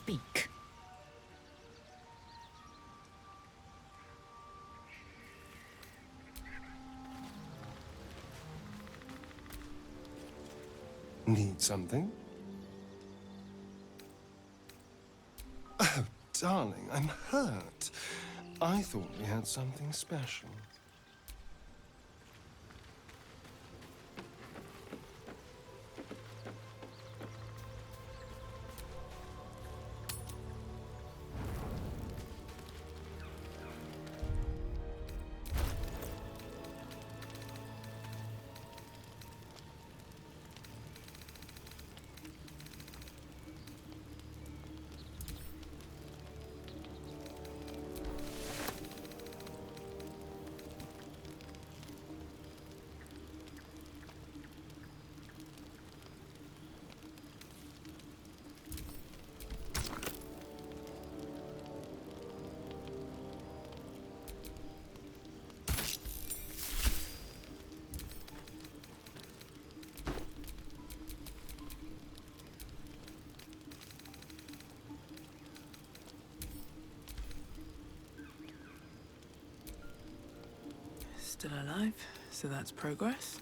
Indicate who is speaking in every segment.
Speaker 1: speak.
Speaker 2: Need something? Oh, darling, I'm hurt. I thought we had something special.
Speaker 3: Still alive, so that's progress.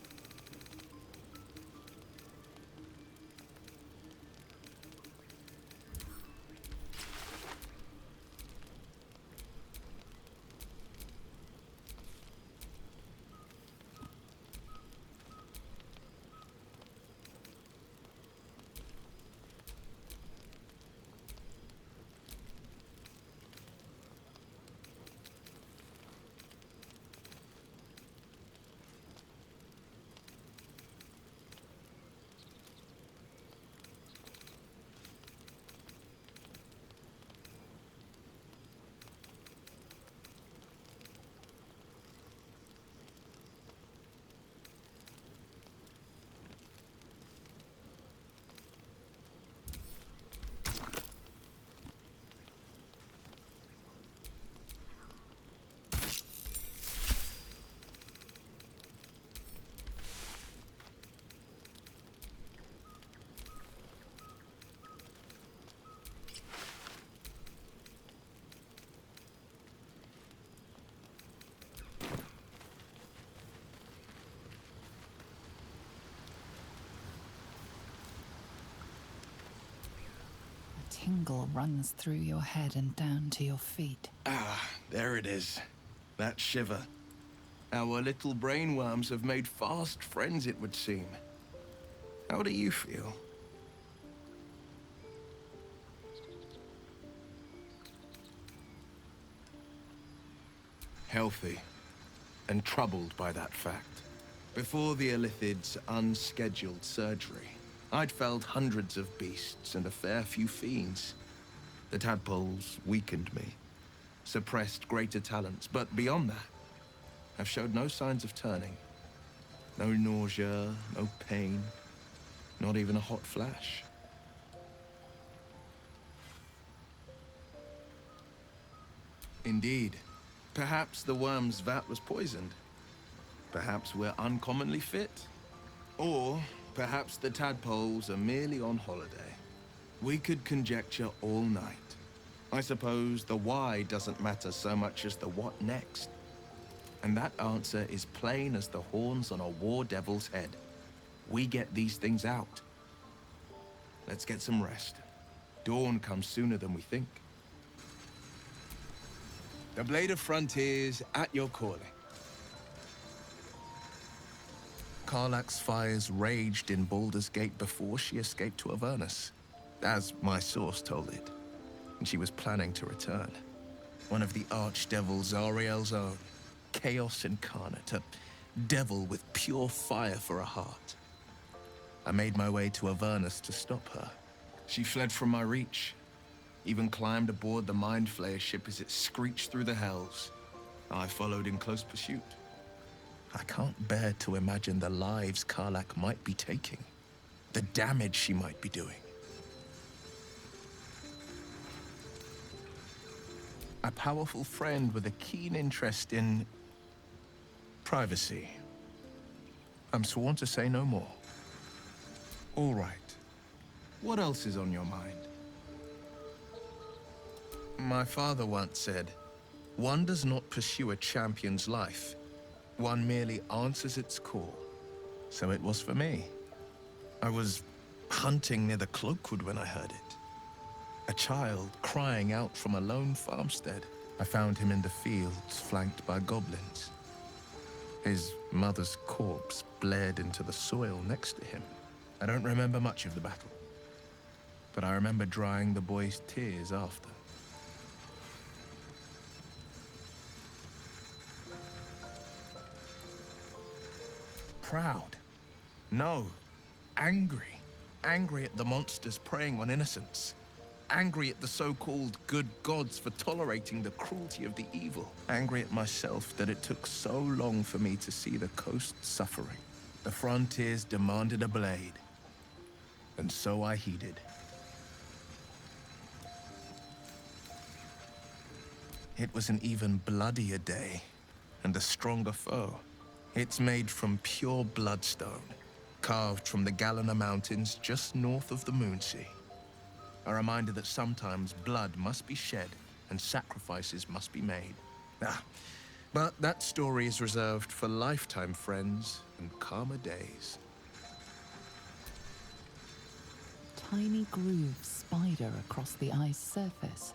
Speaker 1: Tingle runs through your head and down to your feet.
Speaker 4: Ah, there it is. That shiver. Our little brainworms have made fast friends, it would seem. How do you feel? Healthy, and troubled by that fact. Before the Illithid's unscheduled surgery, I'd felled hundreds of beasts and a fair few fiends. The tadpoles weakened me, suppressed greater talents, but beyond that, I've showed no signs of turning. No nausea, no pain, not even a hot flash. Indeed, perhaps the worm's vat was poisoned. Perhaps we're uncommonly fit. Or perhaps the tadpoles are merely on holiday. We could conjecture all night. I suppose the why doesn't matter so much as the what next. And that answer is plain as the horns on a war devil's head. We get these things out. Let's get some rest. Dawn comes sooner than we think.
Speaker 5: The Blade of Frontiers at your calling.
Speaker 4: Karlach's fires raged in Baldur's Gate before she escaped to Avernus, as my source told it, and she was planning to return. One of the archdevils Zariel's own, chaos incarnate, a devil with pure fire for a heart. I made my way to Avernus to stop her. She fled from my reach, even climbed aboard the Mind Flayer ship as it screeched through the hells. I followed in close pursuit. I can't bear to imagine the lives Karlach might be taking, the damage she might be doing. A powerful friend with a keen interest in privacy. I'm sworn to say no more. All right. What else is on your mind? My father once said, one does not pursue a champion's life. One merely answers its call. So it was for me. I was hunting near the Cloakwood when I heard it. A child crying out from a lone farmstead. I found him in the fields, flanked by goblins. His mother's corpse bled into the soil next to him. I don't remember much of the battle, but I remember drying the boy's tears after. Proud? No. Angry. Angry at the monsters preying on innocents. Angry at the so-called good gods for tolerating the cruelty of the evil. Angry at myself that it took so long for me to see the coast suffering. The frontiers demanded a blade, and so I heeded. It was an even bloodier day, and a stronger foe. It's made from pure bloodstone, carved from the Galena Mountains just north of the Moonsea. A reminder that sometimes blood must be shed and sacrifices must be made. But that story is reserved for lifetime friends and calmer days.
Speaker 1: Tiny grooves spider across the ice surface.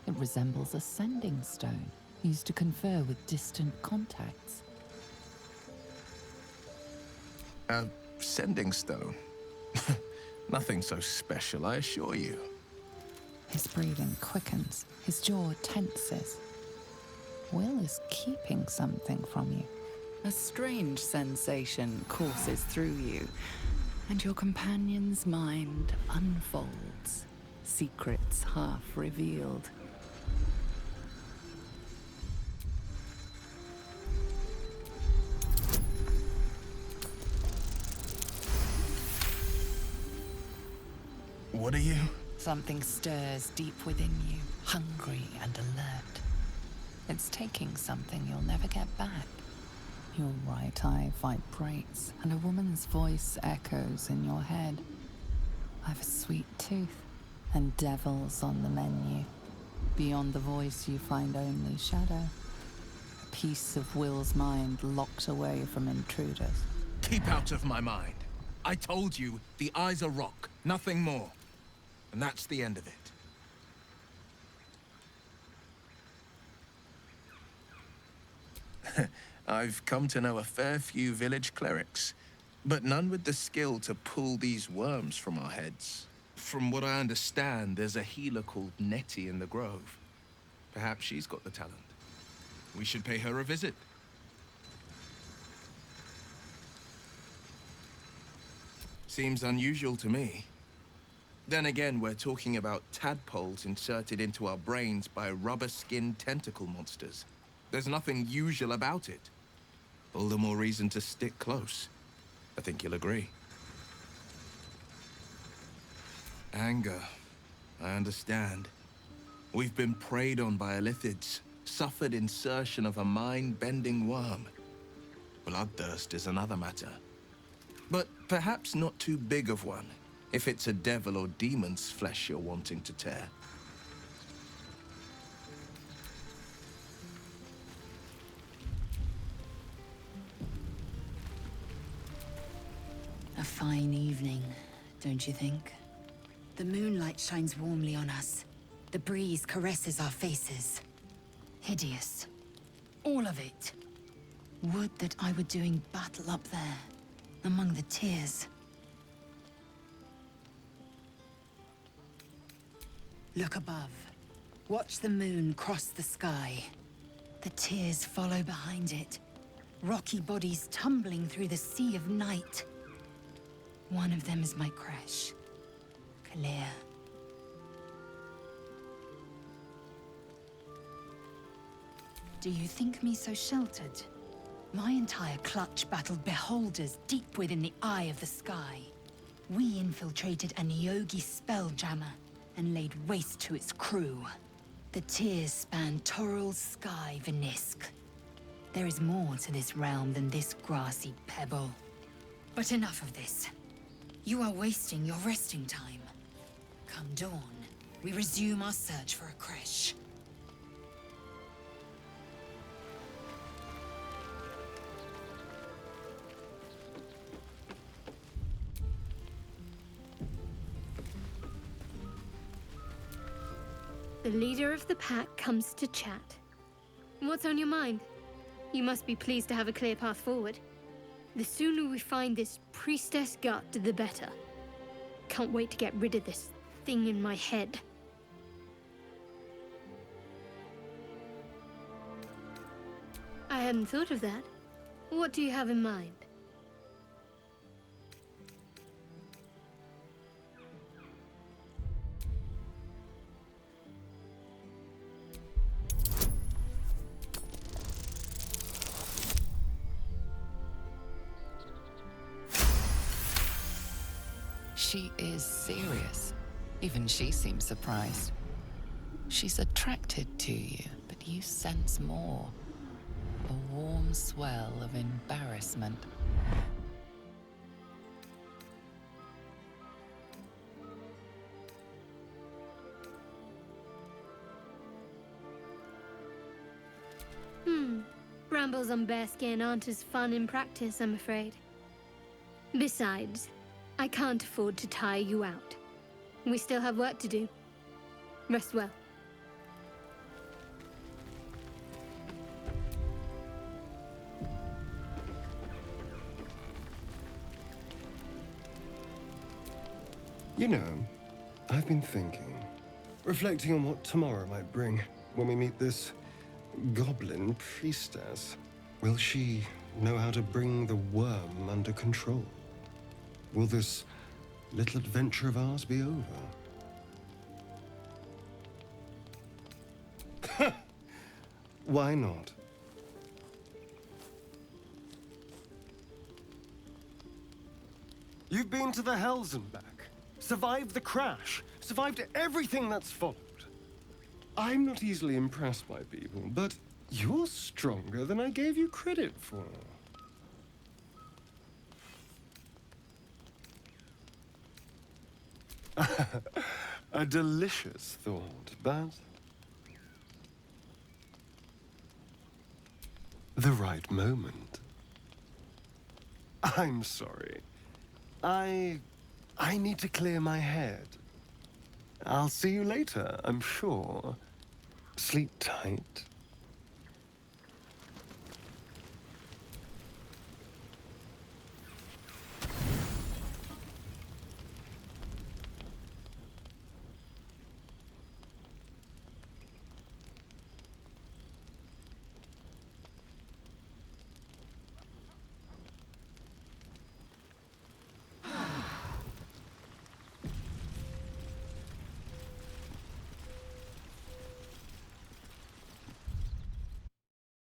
Speaker 1: It resembles a sending stone used to confer with distant contacts.
Speaker 4: A sending stone? Nothing so special, I assure you.
Speaker 1: His breathing quickens, his jaw tenses. Will is keeping something from you. A strange sensation courses through you, and your companion's mind unfolds, secrets half revealed.
Speaker 4: What are you?
Speaker 1: Something stirs deep within you, hungry and alert. It's taking something you'll never get back. Your right eye vibrates, and a woman's voice echoes in your head. I've a sweet tooth, and devils on the menu. Beyond the voice, you find only shadow. A piece of Will's mind locked away from intruders.
Speaker 4: Keep out of my mind. I told you, the eyes are rock, nothing more. And that's the end of it. I've come to know a fair few village clerics, but none with the skill to pull these worms from our heads. From what I understand, there's a healer called Nettie in the Grove. Perhaps she's got the talent. We should pay her a visit. Seems unusual to me. Then again, we're talking about tadpoles inserted into our brains by rubber-skinned tentacle monsters. There's nothing usual about it. All the more reason to stick close. I think you'll agree. Anger. I understand. We've been preyed on by illithids, suffered insertion of a mind-bending worm. Bloodthirst is another matter. But perhaps not too big of one, if it's a devil or demon's flesh you're wanting to tear.
Speaker 6: A fine evening, don't you think? The moonlight shines warmly on us. The breeze caresses our faces. Hideous. All of it. Would that I were doing battle up there, among the tears. Look above. Watch the moon cross the sky. The tears follow behind it. Rocky bodies tumbling through the sea of night. One of them is my crush, Kalia. Do you think me so sheltered? My entire clutch battled beholders deep within the eye of the sky. We infiltrated a Neogi spelljammer and laid waste to its crew. The tears span Toral's sky, Venisk. There is more to this realm than this grassy pebble. But enough of this. You are wasting your resting time. Come dawn, we resume our search for a creche.
Speaker 7: The leader of the pack comes to chat. What's on your mind? You must be pleased to have a clear path forward. The sooner we find this priestess gut, the better. Can't wait to get rid of this thing in my head. I hadn't thought of that. What do you have in mind?
Speaker 1: She is serious. Even she seems surprised. She's attracted to you, but you sense more. A warm swell of embarrassment.
Speaker 7: Brambles on bearskin aren't as fun in practice, I'm afraid. Besides, I can't afford to tire you out. We still have work to do. Rest well.
Speaker 2: You know, I've been thinking, reflecting on what tomorrow might bring when we meet this goblin priestess. Will she know how to bring the worm under control? Will this little adventure of ours be over? Why not? You've been to the Hells and back. Survived the crash. Survived everything that's followed. I'm not easily impressed by people, but you're stronger than I gave you credit for. A delicious thought, but the right moment. I'm sorry. I need to clear my head. I'll see you later, I'm sure. Sleep tight.